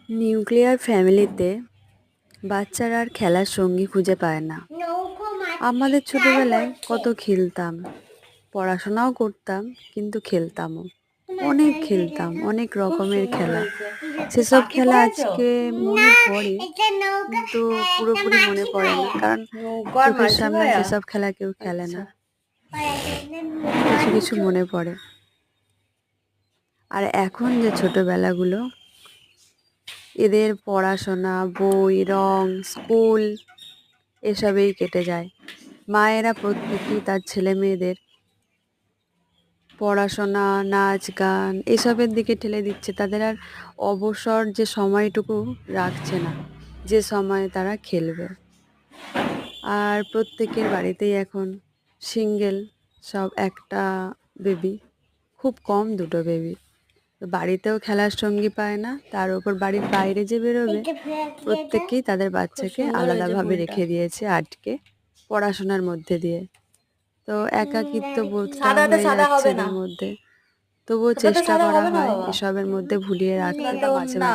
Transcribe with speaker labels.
Speaker 1: Nuclear ফ্যামিলিতে বাচ্চারা আর খেলার সঙ্গী খুঁজে পায় না। আমাদের ছোটবেলায় কত খেলতাম, পড়াশোনাও করতাম, কিন্তু খেলতামও। অনেক খেলতাম, অনেক রকমের খেলা। সেসব খেলা আজকে মনে পড়ে, কিন্তু পুরোপুরি মনে পড়ে না, কারণ চোখের সামনে সেসব খেলা কেউ খেলে না। কিছু কিছু মনে পড়ে। আর এখন যে ছোটবেলাগুলো, এদের পড়াশোনা, বই, রং, স্কুল এসবেই কেটে যায়। মায়েরা প্রত্যেকেই তার ছেলে মেয়েদের পড়াশোনা, নাচ, গান এসবের দিকে ঠেলে দিচ্ছে। তাদের আর অবসর যে সময়টুকু রাখছে না, যে সময় তারা খেলবে। আর প্রত্যেকের বাড়িতেই এখন সিঙ্গেল, সব একটা বেবি, খুব কম দুটো বেবি। তো বাড়িতেও খেলার সঙ্গী পায় না, তার উপর বাড়ির বাইরে যে বেরোবে, প্রত্যেকেই তাদের বাচ্চাকে আলাদাভাবে রেখে দিয়েছে আটকে, পড়াশোনার মধ্যে দিয়ে। তো একাকিত্ব বোধটা হয়ে যাচ্ছে এদের মধ্যে। তবুও চেষ্টা করা হয় এসবের মধ্যে ভুলিয়ে রাখতে বা মাঝে মাঝে